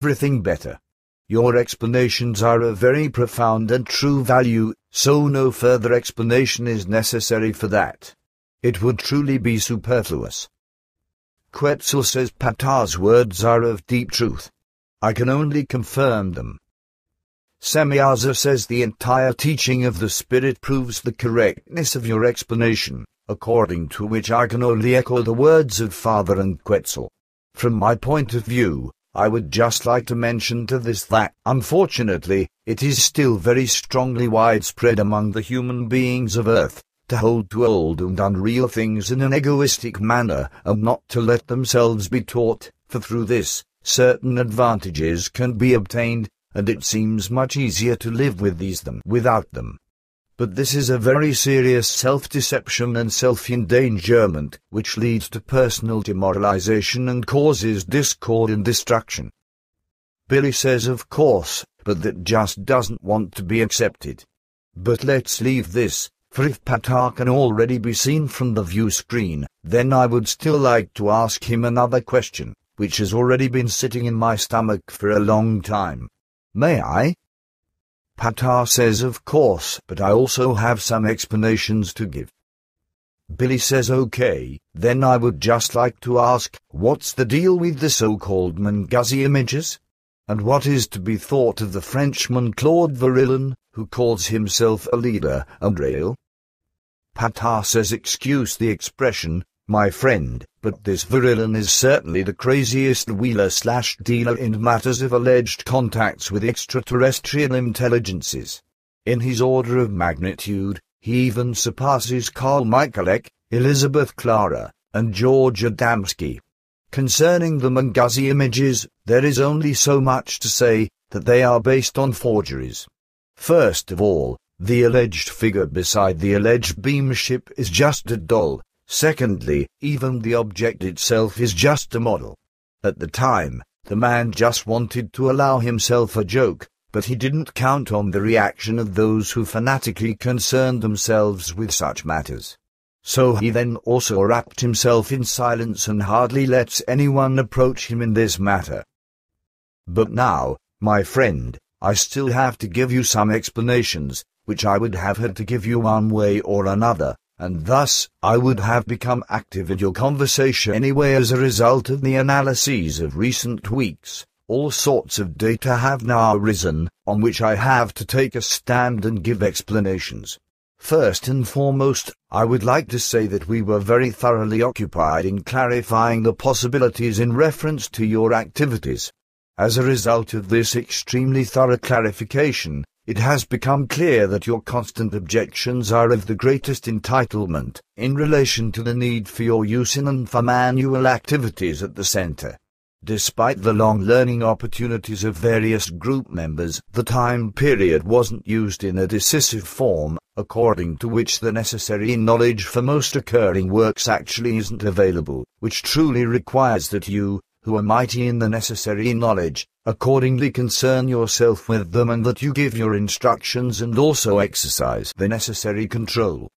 everything better. Your explanations are of very profound and true value, so no further explanation is necessary for that. It would truly be superfluous. Quetzal says Patar's words are of deep truth. I can only confirm them. Semjase says the entire teaching of the Spirit proves the correctness of your explanation, according to which I can only echo the words of Father and Quetzal. From my point of view, I would just like to mention to this that, unfortunately, it is still very strongly widespread among the human beings of Earth, to hold to old and unreal things in an egoistic manner, and not to let themselves be taught, for through this, certain advantages can be obtained, and it seems much easier to live with these than without them. But this is a very serious self-deception and self-endangerment, which leads to personal demoralization and causes discord and destruction. Billy says of course, but that just doesn't want to be accepted. But let's leave this, for if Patar can already be seen from the view screen, then I would still like to ask him another question, which has already been sitting in my stomach for a long time. May I? Patar says of course, but I also have some explanations to give. Billy says okay, then I would just like to ask, what's the deal with the so-called Semjase images? And what is to be thought of the Frenchman Claude Vorilhon, who calls himself a leader and rail? Patar says excuse the expression, my friend, but this Vorilhon is certainly the craziest wheeler/dealer in matters of alleged contacts with extraterrestrial intelligences. In his order of magnitude, he even surpasses Karl Michalek, Elizabeth Klarer, and George Adamski. Concerning the Semjase images, there is only so much to say, that they are based on forgeries. First of all, the alleged figure beside the alleged beam ship is just a doll. Secondly, even the object itself is just a model. At the time, the man just wanted to allow himself a joke, but he didn't count on the reaction of those who fanatically concerned themselves with such matters. So he then also wrapped himself in silence and hardly lets anyone approach him in this matter. But now, my friend, I still have to give you some explanations, which I would have had to give you one way or another, and thus, I would have become active in your conversation anyway as a result of the analyses of recent weeks. All sorts of data have now arisen, on which I have to take a stand and give explanations. First and foremost, I would like to say that we were very thoroughly occupied in clarifying the possibilities in reference to your activities. As a result of this extremely thorough clarification, it has become clear that your constant objections are of the greatest entitlement, in relation to the need for your use in and for manual activities at the center. Despite the long learning opportunities of various group members, the time period wasn't used in a decisive form, according to which the necessary knowledge for most occurring works actually isn't available, which truly requires that you, who are mighty in the necessary knowledge, accordingly concern yourself with them, and that you give your instructions and also exercise the necessary control.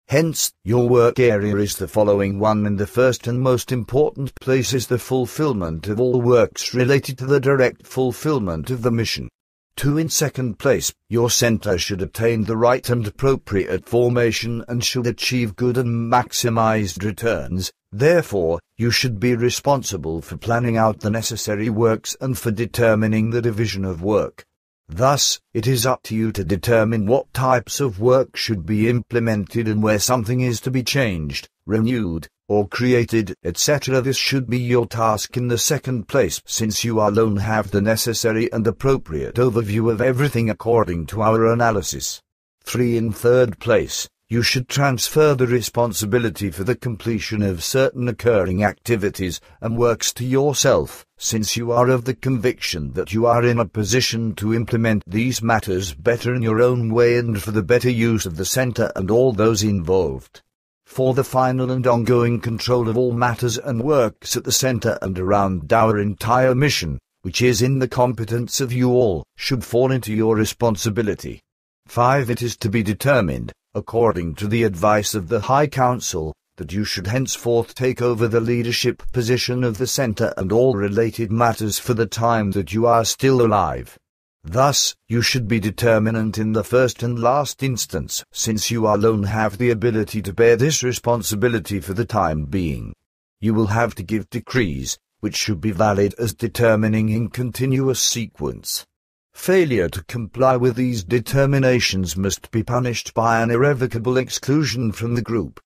Hence, your work area is the following one. In the first and most important place is the fulfillment of all works related to the direct fulfillment of the mission. 2. In second place, your center should attain the right and appropriate formation and should achieve good and maximized returns. Therefore, you should be responsible for planning out the necessary works and for determining the division of work. Thus, it is up to you to determine what types of work should be implemented and where something is to be changed, renewed, or created, etc. This should be your task in the second place, since you alone have the necessary and appropriate overview of everything according to our analysis. 3. In third place, you should transfer the responsibility for the completion of certain occurring activities and works to yourself, since you are of the conviction that you are in a position to implement these matters better in your own way and for the better use of the center and all those involved. For the final and ongoing control of all matters and works at the center and around our entire mission, which is in the competence of you all, should fall into your responsibility. 5. It is to be determined, according to the advice of the High Council, that you should henceforth take over the leadership position of the center and all related matters for the time that you are still alive. Thus, you should be determinant in the first and last instance, since you alone have the ability to bear this responsibility for the time being. You will have to give decrees, which should be valid as determining in continuous sequence. Failure to comply with these determinations must be punished by an irrevocable exclusion from the group.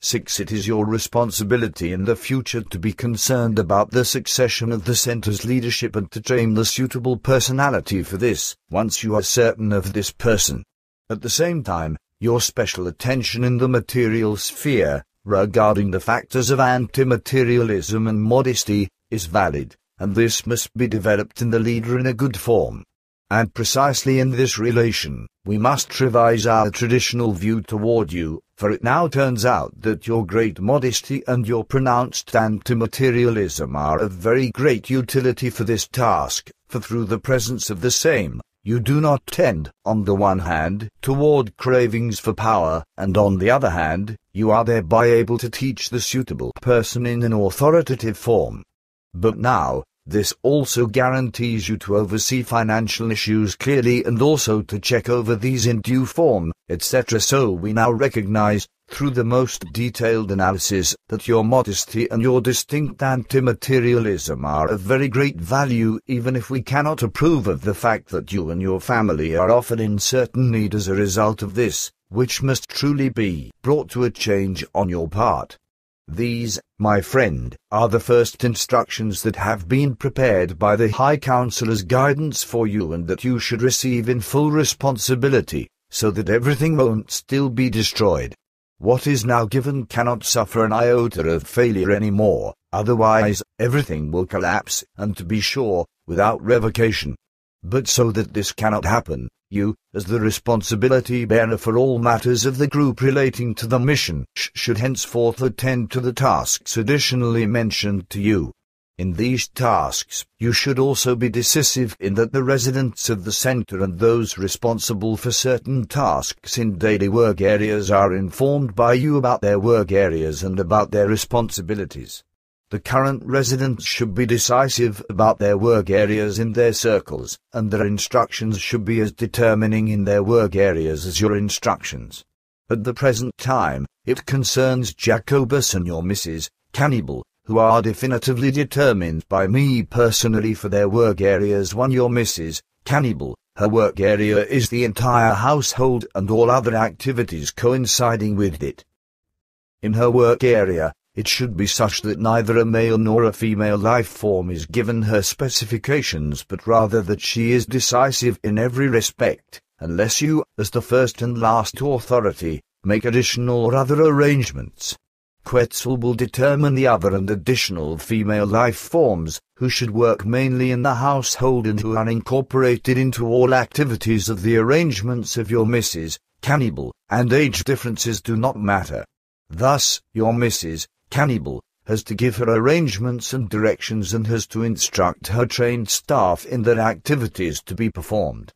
6. It is your responsibility in the future to be concerned about the succession of the center's leadership and to train the suitable personality for this, once you are certain of this person. At the same time, your special attention in the material sphere, regarding the factors of anti-materialism and modesty, is valid, and this must be developed in the leader in a good form. And precisely in this relation, we must revise our traditional view toward you, for it now turns out that your great modesty and your pronounced anti-materialism are of very great utility for this task, for through the presence of the same, you do not tend, on the one hand, toward cravings for power, and on the other hand, you are thereby able to teach the suitable person in an authoritative form. But now, this also guarantees you to oversee financial issues clearly and also to check over these in due form, etc. So we now recognize, through the most detailed analysis, that your modesty and your distinct anti-materialism are of very great value, even if we cannot approve of the fact that you and your family are often in certain need as a result of this, which must truly be brought to a change on your part. These, my friend, are the first instructions that have been prepared by the High Council as guidance for you and that you should receive in full responsibility, so that everything won't still be destroyed. What is now given cannot suffer an iota of failure anymore, otherwise everything will collapse, and to be sure, without revocation. But so that this cannot happen, you, as the responsibility bearer for all matters of the group relating to the mission, should henceforth attend to the tasks additionally mentioned to you. In these tasks, you should also be decisive in that the residents of the center and those responsible for certain tasks in daily work areas are informed by you about their work areas and about their responsibilities. The current residents should be decisive about their work areas in their circles, and their instructions should be as determining in their work areas as your instructions. At the present time, it concerns Jacobus and your Mrs. Cannibal, who are definitively determined by me personally for their work areas. 1. Your Mrs. Cannibal, her work area is the entire household and all other activities coinciding with it. In her work area, it should be such that neither a male nor a female life form is given her specifications, but rather that she is decisive in every respect, unless you, as the first and last authority, make additional or other arrangements. Quetzal will determine the other and additional female life forms, who should work mainly in the household and who are incorporated into all activities of the arrangements of your Mrs. Cannibal, and age differences do not matter. Thus, your Mrs. Cannibal has to give her arrangements and directions and has to instruct her trained staff in their activities to be performed.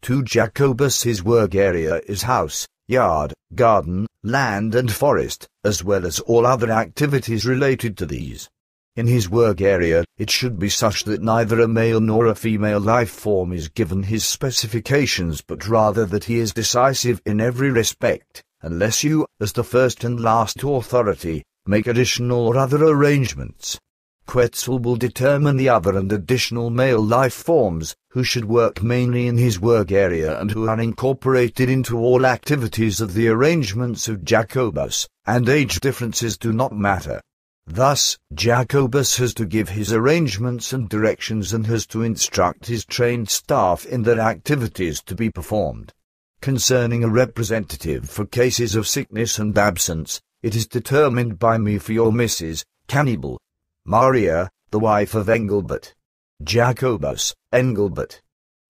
2. Jacobus, his work area is house, yard, garden, land and forest, as well as all other activities related to these. In his work area, it should be such that neither a male nor a female life form is given his specifications, but rather that he is decisive in every respect, unless you, as the first and last authority, make additional or other arrangements. Quetzal will determine the other and additional male life forms, who should work mainly in his work area and who are incorporated into all activities of the arrangements of Jacobus, and age differences do not matter. Thus, Jacobus has to give his arrangements and directions and has to instruct his trained staff in their activities to be performed. Concerning a representative for cases of sickness and absence, it is determined by me for your Mrs. Cannibal, Maria, the wife of Engelbert, Jacobus, Engelbert.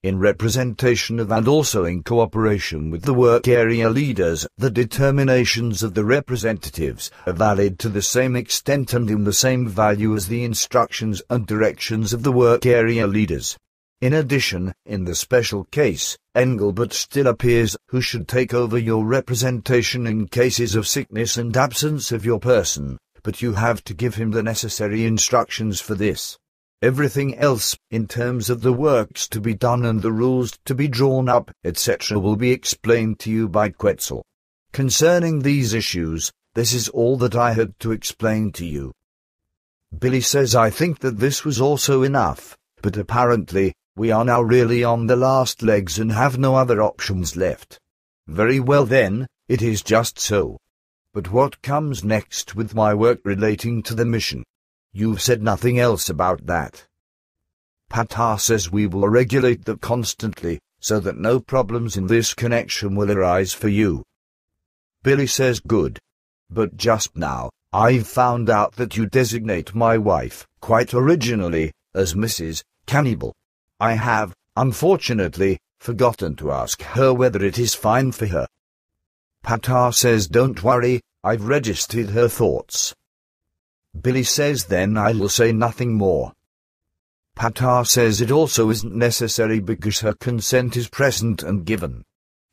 In representation of and also in cooperation with the work area leaders, the determinations of the representatives are valid to the same extent and in the same value as the instructions and directions of the work area leaders. In addition, in the special case, Engelbert still appears, who should take over your representation in cases of sickness and absence of your person, but you have to give him the necessary instructions for this. Everything else, in terms of the works to be done and the rules to be drawn up, etc., will be explained to you by Quetzal. Concerning these issues, this is all that I had to explain to you. Billy says I think that this was also enough, but apparently, we are now really on the last legs and have no other options left. Very well then, it is just so. But what comes next with my work relating to the mission? You've said nothing else about that. Patar says we will regulate that constantly, so that no problems in this connection will arise for you. Billy says good. But just now, I've found out that you designate my wife, quite originally, as Mrs. Cannibal. I have, unfortunately, forgotten to ask her whether it is fine for her. Patar says don't worry, I've registered her thoughts. Billy says then I will say nothing more. Patar says it also isn't necessary because her consent is present and given.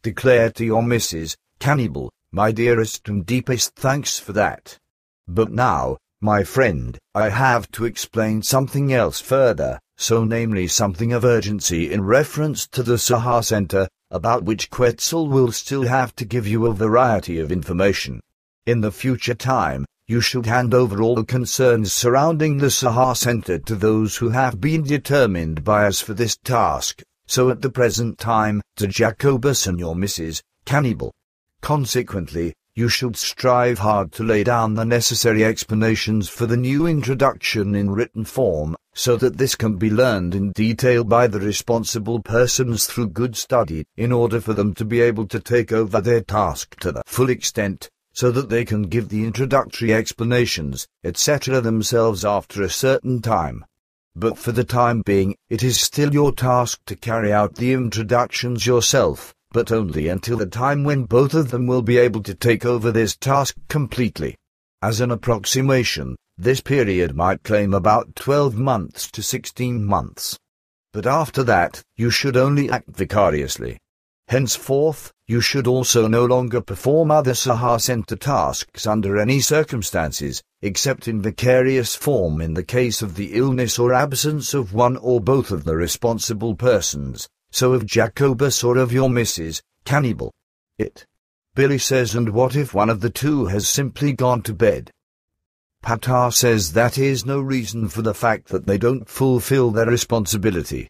Declare to your Mrs. Cannibal, my dearest and deepest thanks for that. But now, my friend, I have to explain something else further, so namely something of urgency in reference to the Sohar Centre, about which Quetzal will still have to give you a variety of information. In the future time, you should hand over all the concerns surrounding the Sohar Centre to those who have been determined by us for this task, so at the present time, to Jacobus and your Mrs. Cannibal. Consequently, you should strive hard to lay down the necessary explanations for the new introduction in written form, so that this can be learned in detail by the responsible persons through good study, in order for them to be able to take over their task to the full extent, so that they can give the introductory explanations, etc. themselves after a certain time. But for the time being, it is still your task to carry out the introductions yourself, but only until the time when both of them will be able to take over this task completely. As an approximation, this period might claim about 12 months to 16 months. But after that, you should only act vicariously. Henceforth, you should also no longer perform other Sohar Centre tasks under any circumstances, except in vicarious form in the case of the illness or absence of one or both of the responsible persons, so of Jacobus or of your Mrs. Cannibal. Billy says, and what if one of the two has simply gone to bed? Patar says that is no reason for the fact that they don't fulfill their responsibility.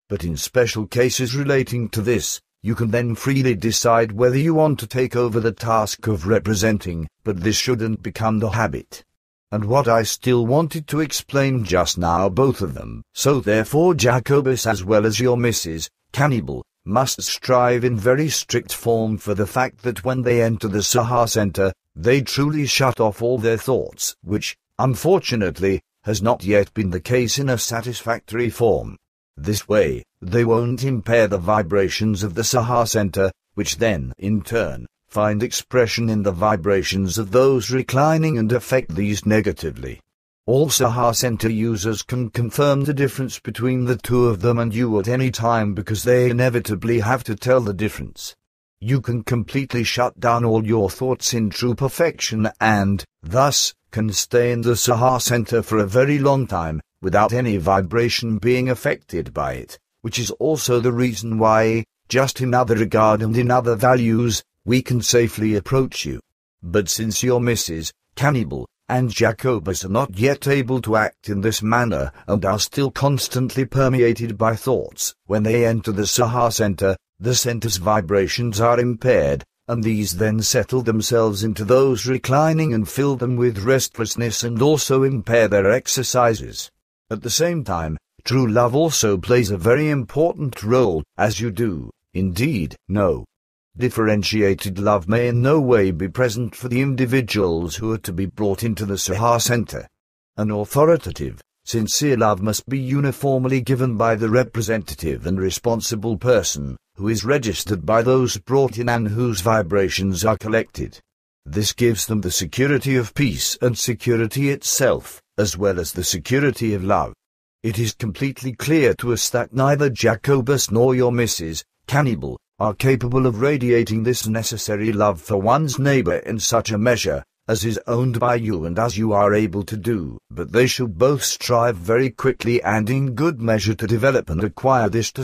But in special cases relating to this, you can then freely decide whether you want to take over the task of representing, but this shouldn't become the habit. And what I still wanted to explain just now, both of them, so therefore Jacobus as well as your Mrs. Cannibal, must strive in very strict form for the fact that when they enter the Sohar Centre, they truly shut off all their thoughts, which, unfortunately, has not yet been the case in a satisfactory form. This way, they won't impair the vibrations of the Sohar Centre, which then, in turn, find expression in the vibrations of those reclining and affect these negatively. All Sohar Centre users can confirm the difference between the two of them and you at any time because they inevitably have to tell the difference. You can completely shut down all your thoughts in true perfection and, thus, can stay in the Sohar Centre for a very long time, without any vibration being affected by it, which is also the reason why, just in other regard and in other values, we can safely approach you. But since your Mrs. Cannibal and Jacobus are not yet able to act in this manner and are still constantly permeated by thoughts, when they enter the Sohar Centre, the centre's vibrations are impaired, and these then settle themselves into those reclining and fill them with restlessness and also impair their exercises. At the same time, true love also plays a very important role, as you do, indeed, know. Differentiated love may in no way be present for the individuals who are to be brought into the Sohar Centre. An authoritative, sincere love must be uniformly given by the representative and responsible person, who is registered by those brought in and whose vibrations are collected. This gives them the security of peace and security itself, as well as the security of love. It is completely clear to us that neither Jacobus nor your Mrs. Cannibal are capable of radiating this necessary love for one's neighbor in such a measure as is owned by you and as you are able to do, but they shall both strive very quickly and in good measure to develop and acquire this to